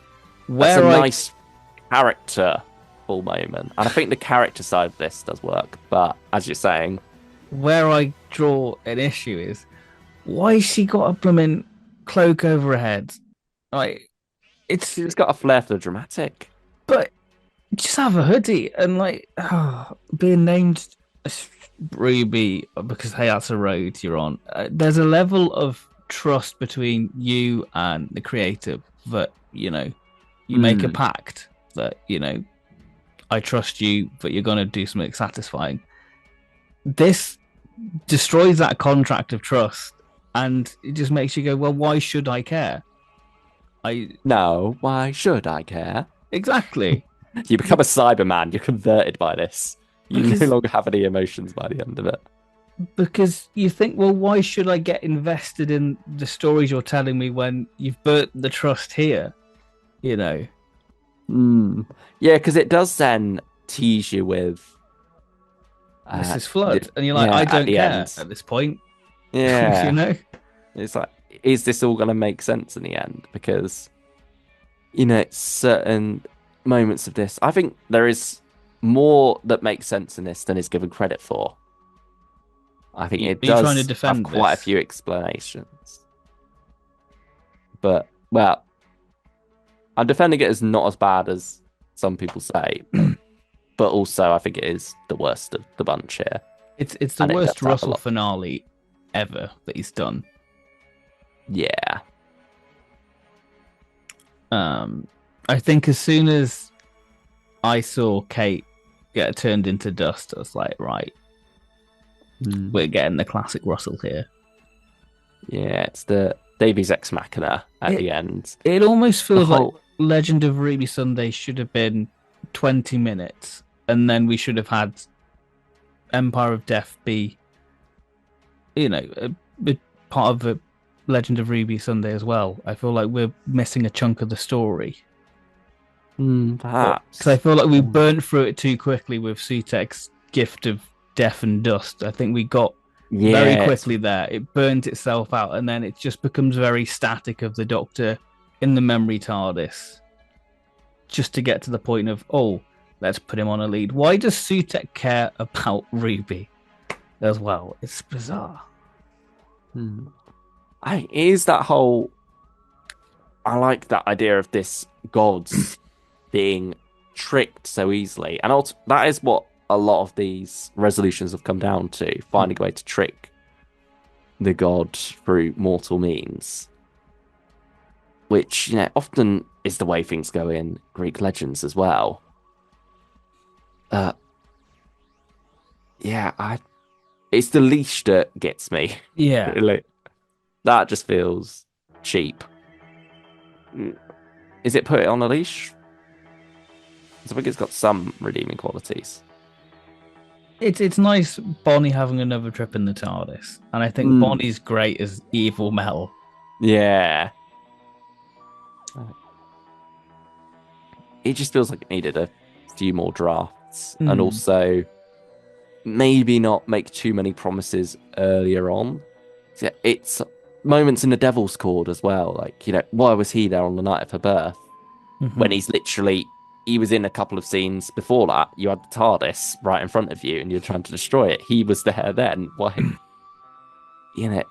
That's a nice character full moment. And I think the character side of this does work. But as you're saying, where I draw an issue is why she got a blooming cloak over her head. Like, she's got a flair for the dramatic. But just have a hoodie and being named Ruby because hey, that's a road you're on. There's a level of trust between you and the creator that you make a pact that I trust you, but you're gonna do something satisfying. This destroys that contract of trust, and it just makes you go, well, why should I care? Why should I care? Exactly. You become a Cyberman. You're converted by this. You no longer have any emotions by the end of it. Because you think, well, why should I get invested in the stories you're telling me when you've burnt the trust here? Yeah, because it does then tease you with Mrs. Flood, and you're like, I don't care at this point. Yeah, it's like, is this all going to make sense in the end? Because certain moments of this, I think there is more that makes sense in this than is given credit for. I think Are it you trying to does have defend quite a this? few explanations. But, well, I'm defending it as not as bad as some people say, but also I think it is the worst of the bunch here. It's the And it worst does have a Russell lot. finale ever that he's done. Yeah. I think as soon as I saw Kate get turned into dust, I was like, right, we're getting the classic Russell here. Yeah, it's the Davies Ex Machina at It the end. it almost The feels like whole Legend of Ruby Sunday should have been 20 minutes, and then we should have had Empire of Death be, a part of the Legend of Ruby Sunday as well. I feel like we're missing a chunk of the story. Because I perhaps. feel like we burnt through it too quickly with Sutek's gift of death and dust. I think we got very Yeah, quickly there. It burnt itself out, and then it just becomes very static of the Doctor in the memory TARDIS, just to get to the point of, oh, let's put him on a lead. Why does Sutek care about Ruby as well? It's bizarre. it is that whole. I like that idea of this gods being tricked so easily, and also, that is what a lot of these resolutions have come down to: finding a way to trick the god through mortal means, which often is the way things go in Greek legends as well. Yeah, it's the leash that gets me. Yeah. Really. That just feels cheap. Is it put it on a leash? 'Cause I think it's got some redeeming qualities. It's nice Bonnie having another trip in the TARDIS. And I think Bonnie's great as evil Mel. Yeah. It just feels like it needed a few more drafts. And also maybe not make too many promises earlier on. It's moments in the Devil's Chord as well. Like, why was he there on the night of her birth? When he was in a couple of scenes before that. You had the TARDIS right in front of you and you're trying to destroy it. He was there then. Why?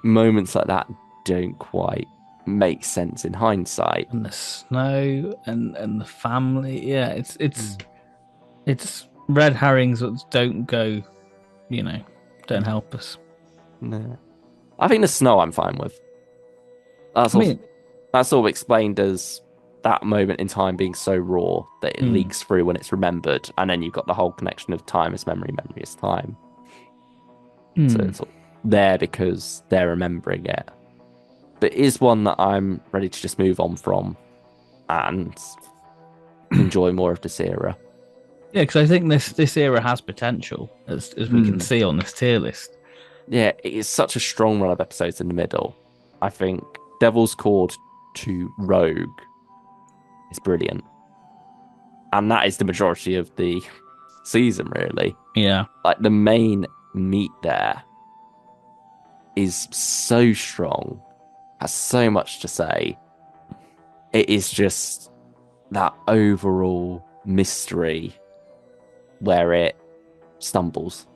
Moments like that don't quite make sense in hindsight. And the snow and the family. Yeah, it's red herrings that don't go, don't help us. No. I think the snow I'm fine with. That's all explained as that moment in time being so raw that it leaks through when it's remembered, and then you've got the whole connection of time as memory, memory as time. So it's there because they're remembering it. But it is one that I'm ready to just move on from and enjoy more of this era. Yeah, because I think this era has potential, as we can see on this tier list. Yeah, it is such a strong run of episodes in the middle. I think Devil's Chord to Rogue is brilliant. And that is the majority of the season, really. Yeah. Like, the main meat there is so strong, has so much to say. It is just that overall mystery where it stumbles.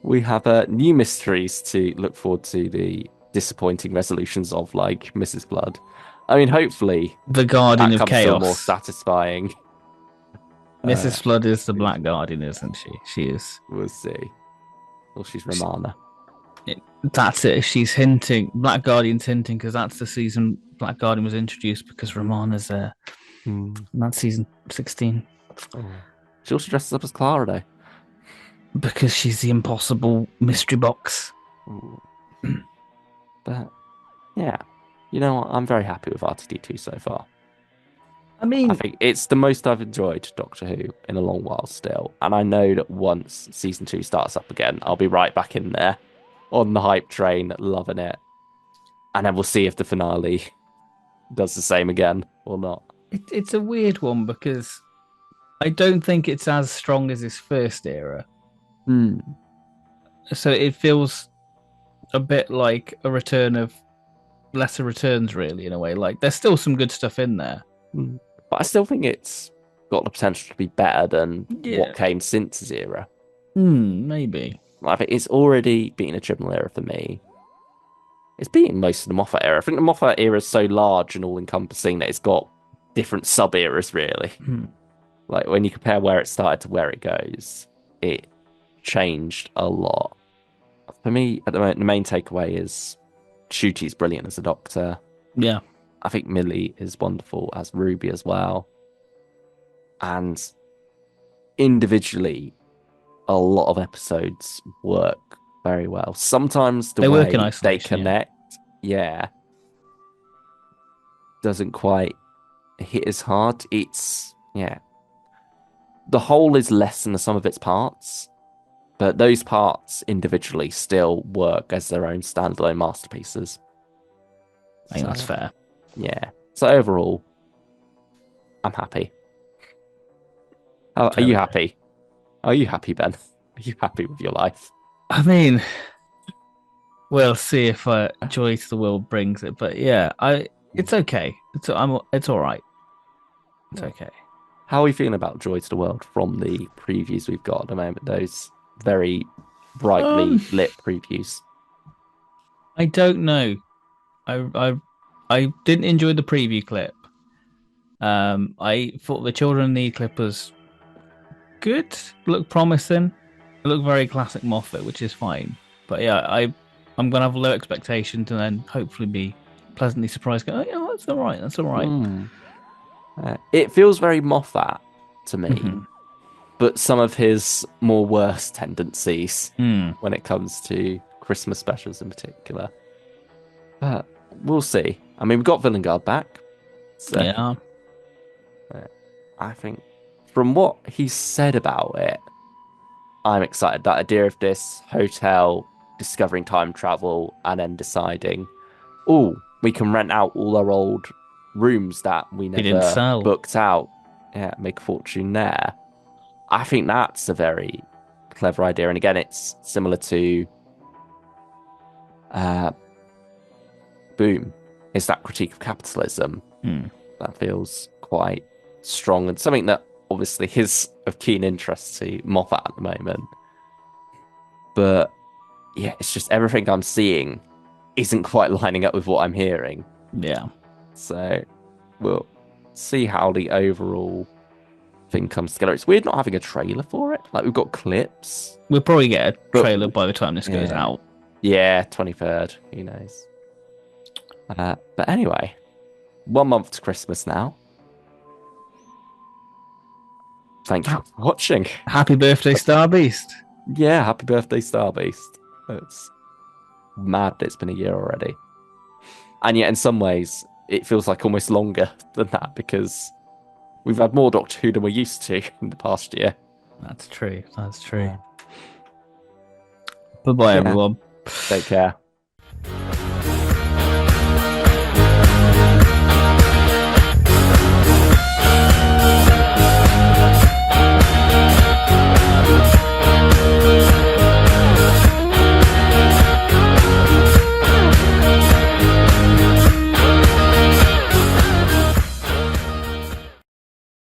We have new mysteries to look forward to, the disappointing resolutions of, like Mrs. Blood. I mean, hopefully the Guardian that of comes to a Chaos. more satisfying. Mrs. Flood is the Black Guardian, isn't she? She is. We'll see. Well, she's Romana. That's it. She's hinting. Black Guardian's hinting because that's the season Black Guardian was introduced because Romana's there. And that's season 16. Oh. She also dresses up as Clara, though. Because she's the impossible mystery box. But, yeah. You know what? I'm very happy with RTD2 so far. I mean, I think it's the most I've enjoyed Doctor Who in a long while still. And I know that once season 2 starts up again, I'll be right back in there on the hype train, loving it. And then we'll see if the finale does the same again or not. It's a weird one because I don't think it's as strong as his first era. So it feels a bit like a return of lesser returns, really, in a way. Like, there's still some good stuff in there. But I still think it's got the potential to be better than what came since his era. Maybe. I think it's already beaten a Chibnall era for me. It's beaten most of the Moffat era. I think the Moffat era is so large and all-encompassing that it's got different sub-eras, really. Hmm. Like, when you compare where it started to where it goes, it changed a lot. For me, at the moment, the main takeaway is Ncuti's brilliant as a Doctor. Yeah. I think Millie is wonderful as Ruby as well. And individually, a lot of episodes work very well. Sometimes the They work way in they isolation, connect, yeah, doesn't quite hit as hard. Yeah. The whole is less than the sum of its parts, but those parts individually still work as their own standalone masterpieces. I think that's fair. Yeah. So overall, I'm happy. Are you happy? Are you happy, Ben? Are you happy with your life? I mean, we'll see if Joy to the World brings it, but yeah, it's okay. It's all right. It's okay. How are we feeling about Joy to the World from the previews we've got at the moment? Those very brightly lit previews. I don't know. I didn't enjoy the preview clip. I thought the Children of Need clip was good, looked promising. It looked very classic Moffat, which is fine. But yeah, I'm gonna have low expectations and then hopefully be pleasantly surprised. Go, oh yeah, that's all right. That's all right. It feels very Moffat to me, Mm-hmm. but some of his more worse tendencies Mm. when it comes to Christmas specials in particular. But we'll see. I mean, we've got Villengard back. So Yeah. I think from what he said about it, I'm excited. That idea of this hotel discovering time travel and then deciding, oh, we can rent out all our old rooms that we They didn't never sell. booked out. Yeah, make a fortune there. I think that's a very clever idea. And again, it's similar to Boom. It's that critique of capitalism that feels quite strong and something that obviously is of keen interest to Moffat at the moment. But yeah, it's just everything I'm seeing isn't quite lining up with what I'm hearing. Yeah. So we'll see how the overall thing comes together. It's weird not having a trailer for it. Like, we've got clips. We'll probably get a trailer by the time this goes Yeah. out. Yeah, 23rd. Who knows? But anyway, 1 month to Christmas now. Thank you for watching. Happy birthday, Star Beast. Yeah, happy birthday, Star Beast. It's mad that it's been a year already. And yet, in some ways, it feels like almost longer than that because we've had more Doctor Who than we're used to in the past year. That's true. That's true. Bye-bye, everyone. Take care.